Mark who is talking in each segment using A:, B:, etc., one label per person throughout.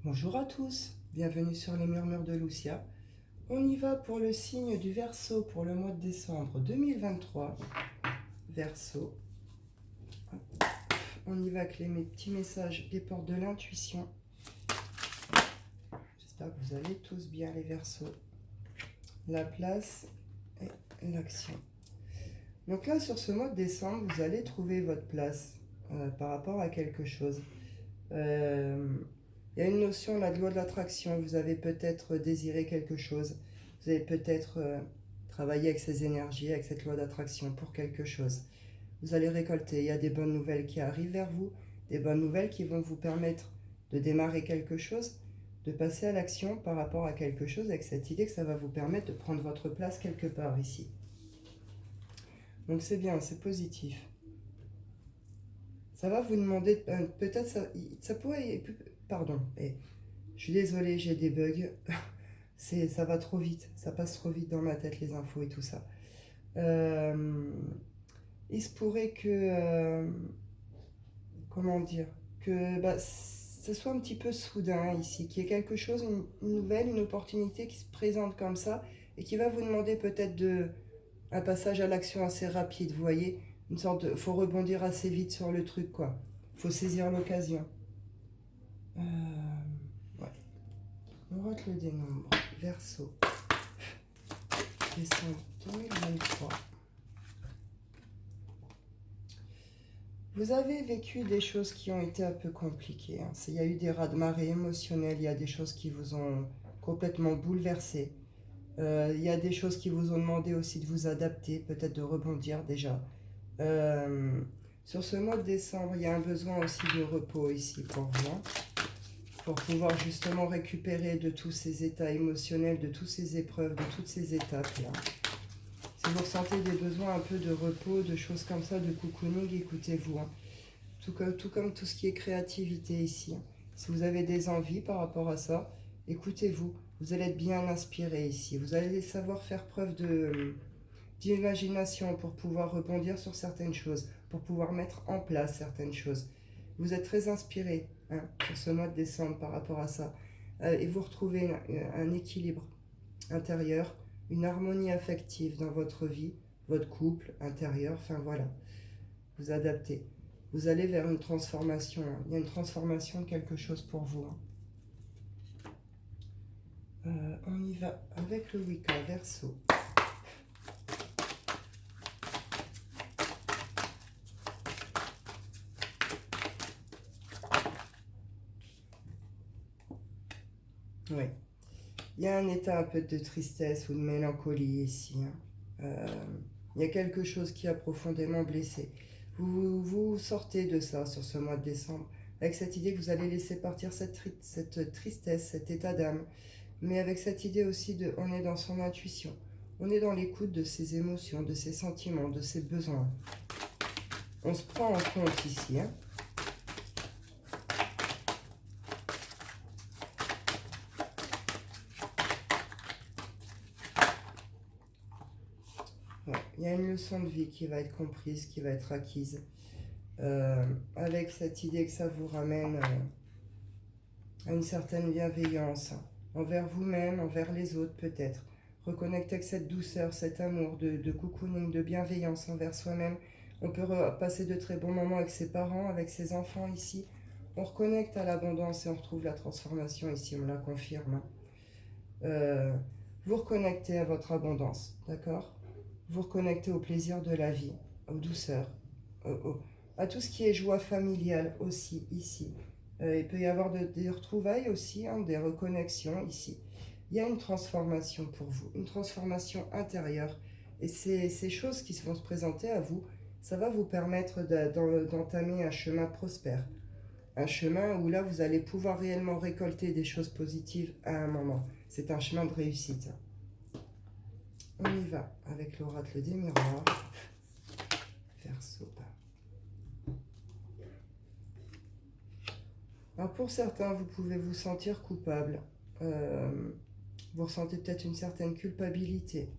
A: Bonjour à tous, bienvenue sur les murmures de Lucia. On y va pour le signe du Verseau pour le mois de décembre 2023. Verseau. On y va avec mes petits messages des portes de l'intuition. J'espère que vous allez tous bien les Verseaux. La place et l'action. Donc là, sur ce mois de décembre, vous allez trouver votre place par rapport à quelque chose. Il y a une notion, la loi de l'attraction. Vous avez peut-être désiré quelque chose. Vous avez peut-être travaillé avec ces énergies, avec cette loi d'attraction pour quelque chose. Vous allez récolter. Il y a des bonnes nouvelles qui arrivent vers vous. Des bonnes nouvelles qui vont vous permettre de démarrer quelque chose, de passer à l'action par rapport à quelque chose, avec cette idée que ça va vous permettre de prendre votre place quelque part ici. Donc c'est bien, c'est positif. Ça va vous demander, peut-être ça pourrait, pardon, je suis désolée, j'ai des bugs, ça va trop vite, ça passe trop vite dans ma tête les infos et tout ça. Il se pourrait que, comment dire, que ce soit un petit peu soudain ici, qu'il y ait quelque chose, une nouvelle, une opportunité qui se présente comme ça et qui va vous demander peut-être un passage à l'action assez rapide, vous voyez, une sorte de, faut rebondir assez vite sur le truc quoi, faut saisir l'occasion. Ouais. On rate le dénombre, Verseau, décembre 2023. Vous avez vécu des choses qui ont été un peu compliquées. Hein. Il y a eu des raz-de-marée émotionnels, il y a des choses qui vous ont complètement bouleversé. Il y a des choses qui vous ont demandé aussi de vous adapter, peut-être de rebondir déjà. Sur ce mois de décembre, il y a un besoin aussi de repos ici pour vous, hein, pour pouvoir justement récupérer de tous ces états émotionnels, de toutes ces épreuves, de toutes ces étapes-là. Si vous ressentez des besoins un peu de repos, de choses comme ça, de cocooning, écoutez-vous. Hein. Tout comme tout ce qui est créativité ici. Hein. Si vous avez des envies par rapport à ça, écoutez-vous. Vous allez être bien inspiré ici. Vous allez savoir faire preuve d'imagination pour pouvoir rebondir sur certaines choses, pour pouvoir mettre en place certaines choses. Vous êtes très inspiré hein, sur ce mois de décembre par rapport à ça. Et vous retrouvez un équilibre intérieur, une harmonie affective dans votre vie, votre couple intérieur, enfin voilà. Vous adaptez. Vous allez vers une transformation. Hein. Il y a une transformation de quelque chose pour vous. Hein. On y va avec le Wicca, Verseau. Oui. Il y a un état un peu de tristesse ou de mélancolie ici. Hein. Il y a quelque chose qui a profondément blessé. Vous sortez de ça sur ce mois de décembre, avec cette idée que vous allez laisser partir cette tristesse, cet état d'âme, mais avec cette idée aussi on est dans son intuition, on est dans l'écoute de ses émotions, de ses sentiments, de ses besoins. On se prend en compte ici, hein. Ouais, il y a une leçon de vie qui va être comprise, qui va être acquise, avec cette idée que ça vous ramène à une certaine bienveillance envers vous-même, envers les autres peut-être. Reconnecter avec cette douceur, cet amour de cocooning, de bienveillance envers soi-même. On peut passer de très bons moments avec ses parents, avec ses enfants ici. On reconnecte à l'abondance et on retrouve la transformation ici, on la confirme. Vous reconnectez à votre abondance, d'accord? Vous reconnectez au plaisir de la vie, aux douceurs, à tout ce qui est joie familiale aussi ici. Il peut y avoir des retrouvailles aussi, hein, des reconnexions ici. Il y a une transformation pour vous, une transformation intérieure. Et ces choses qui vont se présenter à vous, ça va vous permettre d'entamer un chemin prospère. Un chemin où là, vous allez pouvoir réellement récolter des choses positives à un moment. C'est un chemin de réussite. On y va avec l'oracle des miroirs. Verseau. Alors pour certains, vous pouvez vous sentir coupable. Vous ressentez peut-être une certaine culpabilité.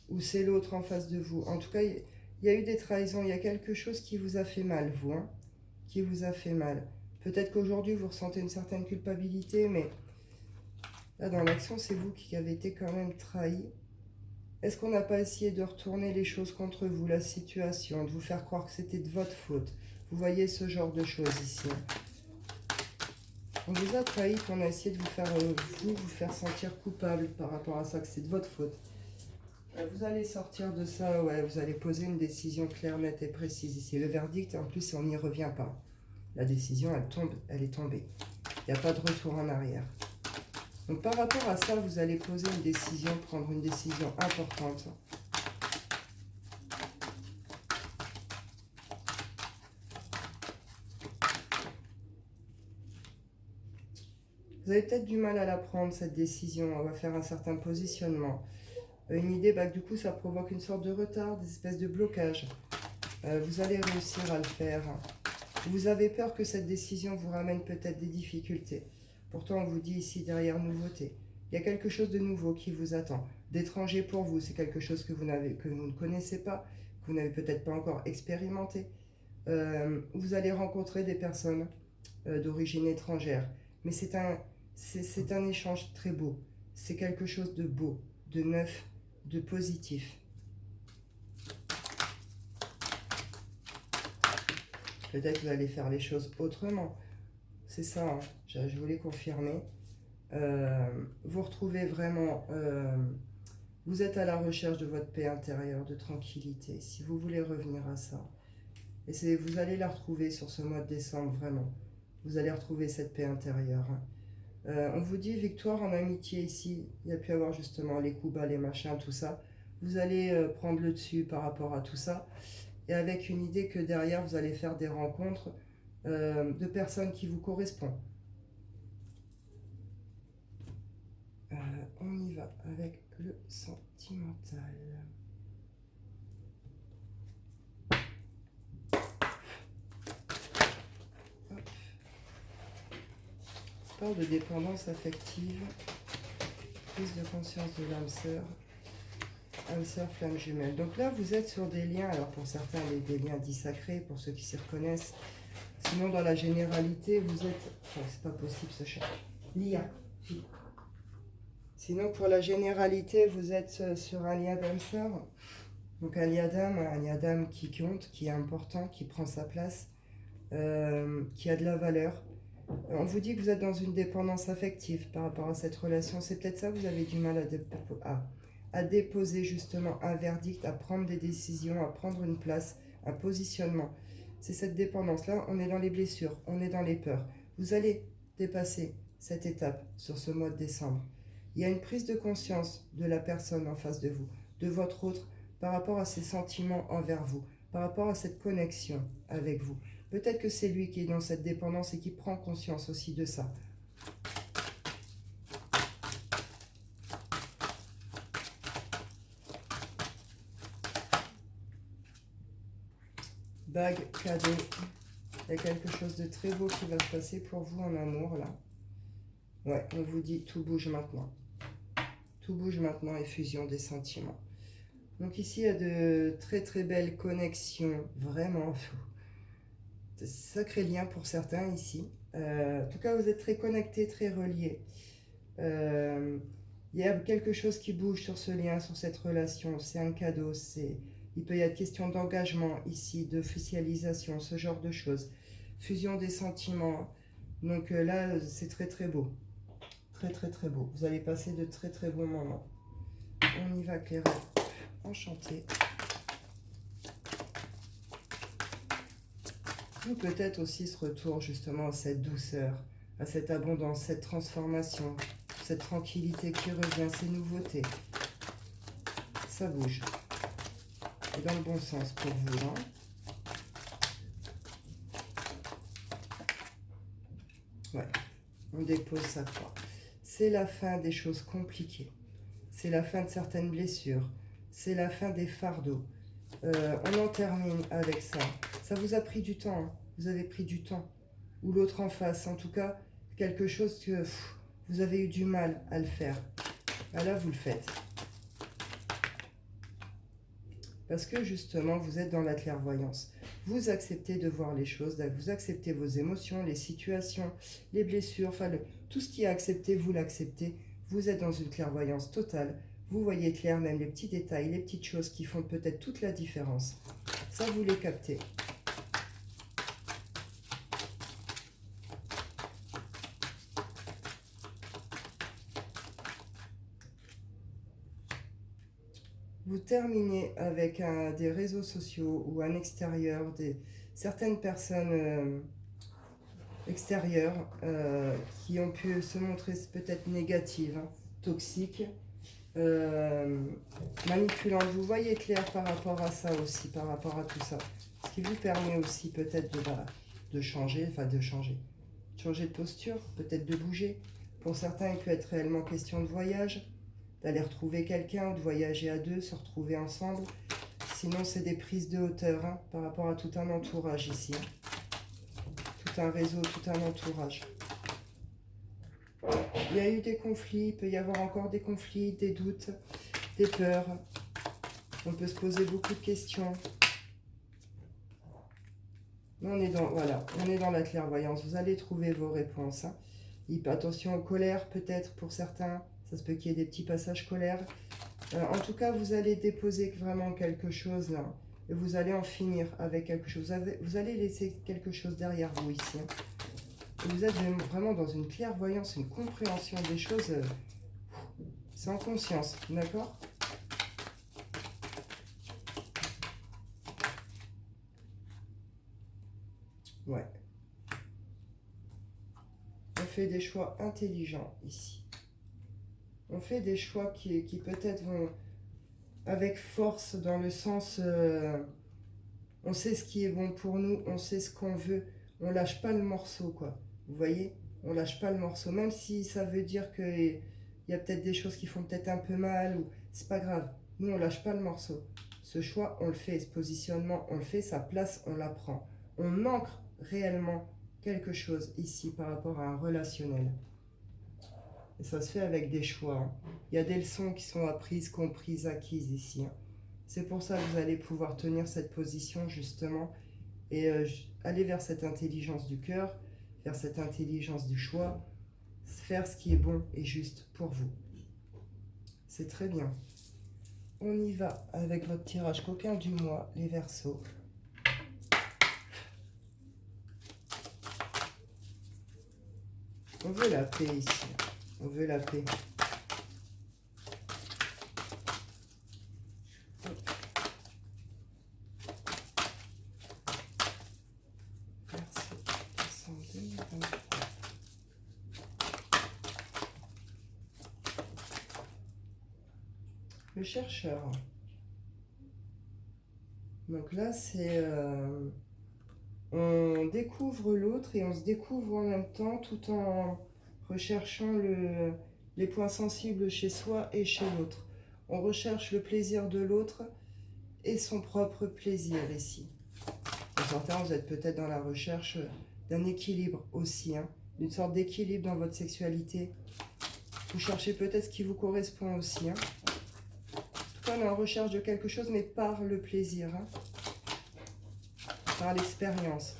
A: Ou c'est l'autre en face de vous. En tout cas, il y a eu des trahisons. Il y a quelque chose qui vous a fait mal, vous. Hein, qui vous a fait mal. Peut-être qu'aujourd'hui, vous ressentez une certaine culpabilité, mais là, dans l'action, c'est vous qui avez été quand même trahi. Est-ce qu'on n'a pas essayé de retourner les choses contre vous, la situation, de vous faire croire que c'était de votre faute? Vous voyez ce genre de choses ici. On vous a trahi, qu'on a essayé de vous faire sentir coupable par rapport à ça, que c'est de votre faute. Vous allez sortir de ça, ouais, vous allez poser une décision claire, nette et précise ici. Le verdict, en plus, on n'y revient pas. La décision, elle tombe, elle est tombée. Il n'y a pas de retour en arrière. Donc par rapport à ça, vous allez poser une décision, prendre une décision importante. Vous avez peut-être du mal à la prendre, cette décision. On va faire un certain positionnement. Une idée, bah, du coup, ça provoque une sorte de retard, des espèces de blocage. Vous allez réussir à le faire. Vous avez peur que cette décision vous ramène peut-être des difficultés. Pourtant, on vous dit ici, derrière nouveauté, il y a quelque chose de nouveau qui vous attend. D'étranger pour vous, c'est quelque chose que vous ne connaissez pas, que vous n'avez peut-être pas encore expérimenté. Vous allez rencontrer des personnes d'origine étrangère. Mais c'est un échange très beau. C'est quelque chose de beau, de neuf, de positif. Peut-être que vous allez faire les choses autrement. C'est ça, hein. Je voulais confirmer. Vous retrouvez vraiment... vous êtes à la recherche de votre paix intérieure, de tranquillité, si vous voulez revenir à ça. Et vous allez la retrouver sur ce mois de décembre, vraiment. Vous allez retrouver cette paix intérieure. On vous dit victoire en amitié ici. Il y a pu avoir justement les coups bas, les machins, tout ça. Vous allez prendre le dessus par rapport à tout ça. Et avec une idée que derrière, vous allez faire des rencontres de personnes qui vous correspondent. On y va avec le sentimental. Hop. On parle de dépendance affective, prise de conscience de l'âme sœur, âme sœur, flamme jumelle. Donc là, vous êtes sur des liens, alors pour certains, des liens dits sacrés, pour ceux qui s'y reconnaissent. Sinon, dans la généralité, vous êtes... Enfin, c'est pas possible ce chat. Lia. Sinon, pour la généralité, vous êtes sur un lien d'âme sœur. Donc un lien d'âme qui compte, qui est important, qui prend sa place, qui a de la valeur. On vous dit que vous êtes dans une dépendance affective par rapport à cette relation. C'est peut-être ça, vous avez du mal à déposer justement un verdict, à prendre des décisions, à prendre une place, un positionnement. C'est cette dépendance-là, on est dans les blessures, on est dans les peurs. Vous allez dépasser cette étape sur ce mois de décembre. Il y a une prise de conscience de la personne en face de vous, de votre autre, par rapport à ses sentiments envers vous, par rapport à cette connexion avec vous. Peut-être que c'est lui qui est dans cette dépendance et qui prend conscience aussi de ça. Bague, cadeau. Il y a quelque chose de très beau qui va se passer pour vous en amour, là. Ouais, on vous dit tout bouge maintenant. Tout bouge maintenant et fusion des sentiments. Donc ici, il y a de très très belles connexions, vraiment. Sacré lien pour certains ici. En tout cas, vous êtes très connectés, très reliés. Il y a quelque chose qui bouge sur ce lien, sur cette relation. C'est un cadeau. Il peut y avoir question d'engagement ici, d'officialisation, ce genre de choses. Fusion des sentiments. Donc là, c'est très très beau. Très très très beau. Vous allez passer de très très bons moments. On y va, Claire. Enchantée. Ou peut-être aussi ce retour justement à cette douceur, à cette abondance, cette transformation, cette tranquillité qui revient, ces nouveautés. Ça bouge. Et dans le bon sens pour vous, hein. Ouais, on dépose sa croix. C'est la fin des choses compliquées. C'est la fin de certaines blessures. C'est la fin des fardeaux. On en termine avec ça. Ça vous a pris du temps, hein. Vous avez pris du temps. Ou l'autre en face, en tout cas, quelque chose que vous avez eu du mal à le faire. Ah là, vous le faites. Parce que justement, vous êtes dans la clairvoyance. vous acceptez de voir les choses, vous acceptez vos émotions, les situations, les blessures, enfin tout ce qui est accepté, vous l'acceptez. Vous êtes dans une clairvoyance totale. Vous voyez clair, même les petits détails, les petites choses qui font peut-être toute la différence. Ça, vous les captez. Vous terminez avec des réseaux sociaux ou un extérieur, certaines personnes extérieures qui ont pu se montrer peut-être négatives, hein, toxiques, manipulantes. Vous voyez clair par rapport à ça aussi, par rapport à tout ça. Ce qui vous permet aussi peut-être de changer, changer de posture, peut-être de bouger. Pour certains, il peut être réellement question de voyage, d'aller retrouver quelqu'un, de voyager à deux, se retrouver ensemble. Sinon, c'est des prises de hauteur, hein, par rapport à tout un entourage ici. Tout un réseau, tout un entourage. Il y a eu des conflits, il peut y avoir encore des conflits, des doutes, des peurs. On peut se poser beaucoup de questions. Mais on est dans la clairvoyance. Vous allez trouver vos réponses, hein. Attention aux colères, peut-être pour certains. Ça se peut qu'il y ait des petits passages colères. En tout cas, vous allez déposer vraiment quelque chose là. Et vous allez en finir avec quelque chose. Vous allez laisser quelque chose derrière vous ici, hein. Et vous êtes vraiment dans une clairvoyance, une compréhension des choses. C'est en conscience, d'accord? Ouais. On fait des choix intelligents ici. On fait des choix qui peut-être vont avec force dans le sens... on sait ce qui est bon pour nous, on sait ce qu'on veut. On lâche pas le morceau, quoi. Vous voyez? On lâche pas le morceau. Même si ça veut dire qu'il y a peut-être des choses qui font peut-être un peu mal, ou c'est pas grave. Nous, on lâche pas le morceau. Ce choix, on le fait. Ce positionnement, on le fait. Sa place, on la prend. On ancre réellement quelque chose ici par rapport à un relationnel. Et ça se fait avec des choix, hein. Il y a des leçons qui sont apprises, comprises, acquises ici, hein. C'est pour ça que vous allez pouvoir tenir cette position justement et aller vers cette intelligence du cœur, vers cette intelligence du choix, faire ce qui est bon et juste pour vous. C'est très bien. On y va avec votre tirage coquin du mois, les Verseaux. On veut la paix ici. On veut la paix. Le chercheur. Donc là, c'est... on découvre l'autre et on se découvre en même temps tout en recherchant les points sensibles chez soi et chez l'autre. On recherche le plaisir de l'autre et son propre plaisir ici. Pour certains, vous êtes peut-être dans la recherche d'un équilibre aussi, hein, d'une sorte d'équilibre dans votre sexualité. Vous cherchez peut-être ce qui vous correspond aussi, hein. En tout cas, on est en recherche de quelque chose, mais par le plaisir, hein, par l'expérience.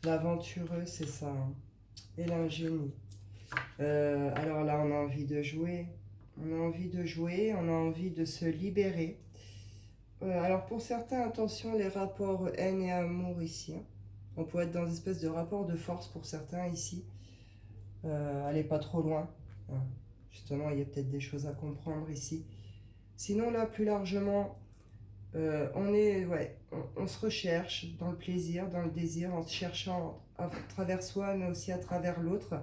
A: L'aventureux, c'est ça, hein. Et l'ingénie. Alors là, on a envie de jouer. On a envie de jouer, on a envie de se libérer. Alors pour certains, attention, les rapports haine et amour ici, hein. On peut être dans une espèce de rapport de force pour certains ici. Allez pas trop loin, hein. Justement, il y a peut-être des choses à comprendre ici. Sinon là, plus largement, on se recherche dans le plaisir, dans le désir, en se cherchant à travers soi, mais aussi à travers l'autre.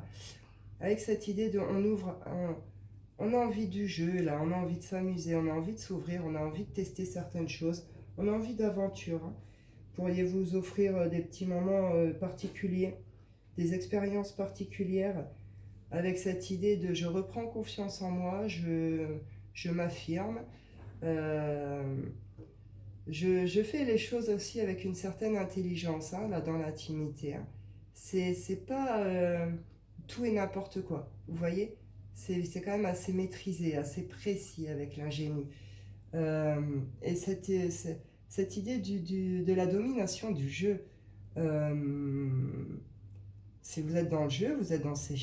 A: Avec cette idée de, on a envie du jeu, là, on a envie de s'amuser, on a envie de s'ouvrir, on a envie de tester certaines choses, on a envie d'aventure, hein. Pourriez-vous offrir des petits moments particuliers, des expériences particulières, avec cette idée de je reprends confiance en moi, je m'affirme. Euh, je fais les choses aussi avec une certaine intelligence, hein, là, dans l'intimité. Hein. C'est pas tout et n'importe quoi, vous voyez? C'est quand même assez maîtrisé, assez précis avec l'ingénu. Et cette idée de la domination du jeu, euh, si vous êtes dans le jeu, vous êtes dans ces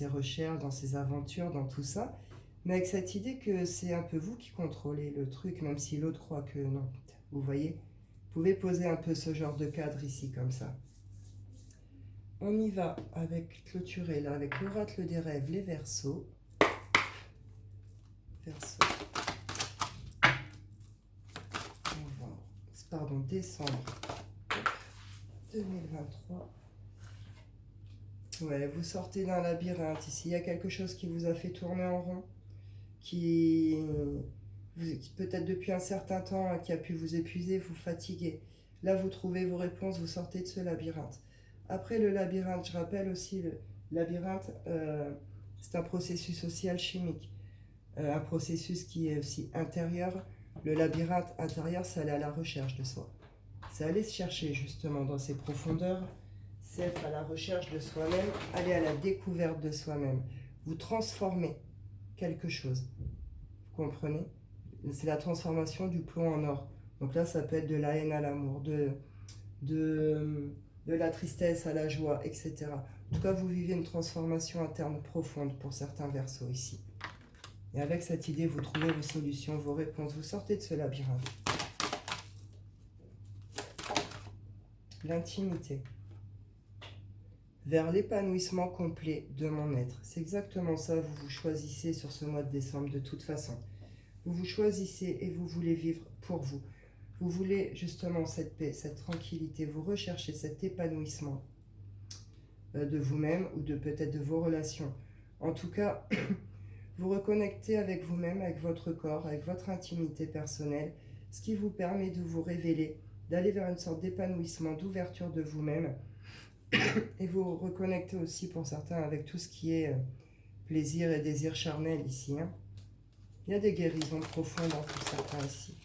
A: recherches, dans ces aventures, dans tout ça, mais avec cette idée que c'est un peu vous qui contrôlez le truc, même si l'autre croit que non. Vous voyez? Vous pouvez poser un peu ce genre de cadre ici, comme ça. On y va avec clôturer là, avec l'oracle des rêves, les Verseaux. Verseau. On va, pardon, décembre 2023. Ouais, vous sortez d'un labyrinthe ici. Il y a quelque chose qui vous a fait tourner en rond, qui peut-être depuis un certain temps, hein, qui a pu vous épuiser, vous fatiguer. Là, vous trouvez vos réponses, vous sortez de ce labyrinthe. Après le labyrinthe, je rappelle aussi, le labyrinthe, c'est un processus social chimique, un processus qui est aussi intérieur. Le labyrinthe intérieur, c'est aller à la recherche de soi. C'est aller se chercher justement dans ses profondeurs, c'est être à la recherche de soi-même, aller à la découverte de soi-même. Vous transformez quelque chose. Vous comprenez? C'est la transformation du plomb en or. Donc là, ça peut être de la haine à l'amour, de, de la tristesse à la joie, etc. En tout cas, vous vivez une transformation interne profonde pour certains Verseaux ici. Et avec cette idée, vous trouvez vos solutions, vos réponses. Vous sortez de ce labyrinthe. L'intimité. Vers l'épanouissement complet de mon être. C'est exactement ça, vous vous choisissez sur ce mois de décembre de toute façon. Vous vous choisissez et vous voulez vivre pour vous. Vous voulez justement cette paix, cette tranquillité, vous recherchez cet épanouissement de vous-même ou de peut-être de vos relations. En tout cas, vous reconnectez avec vous-même, avec votre corps, avec votre intimité personnelle, ce qui vous permet de vous révéler, d'aller vers une sorte d'épanouissement, d'ouverture de vous-même. Et vous reconnectez aussi pour certains avec tout ce qui est plaisir et désir charnel ici. Hein. Il y a des guérisons profondes en tout certains ici.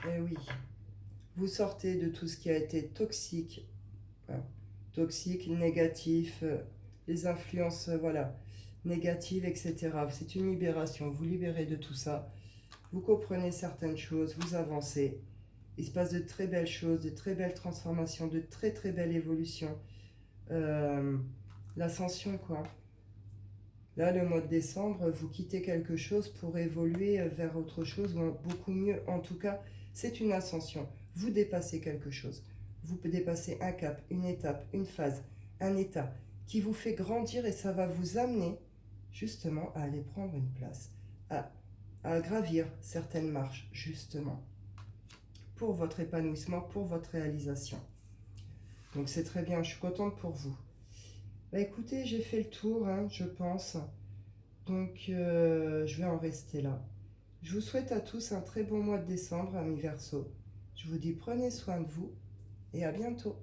A: Et oui, vous sortez de tout ce qui a été toxique, hein, toxique, négatif, les influences, voilà, négatives, etc. C'est une libération, vous libérez de tout ça, vous comprenez certaines choses, vous avancez, il se passe de très belles choses, de très belles transformations, de très très belles évolutions. L'ascension, quoi. Là, le mois de décembre, vous quittez quelque chose pour évoluer vers autre chose, beaucoup mieux. En tout cas, c'est une ascension. Vous dépassez quelque chose. Vous dépassez un cap, une étape, une phase, un état qui vous fait grandir et ça va vous amener justement à aller prendre une place, à gravir certaines marches, justement, pour votre épanouissement, pour votre réalisation. Donc c'est très bien, je suis contente pour vous. Bah écoutez, j'ai fait le tour, hein, je pense. Donc je vais en rester là. Je vous souhaite à tous un très bon mois de décembre, amis Verseaux. Je vous dis prenez soin de vous et à bientôt.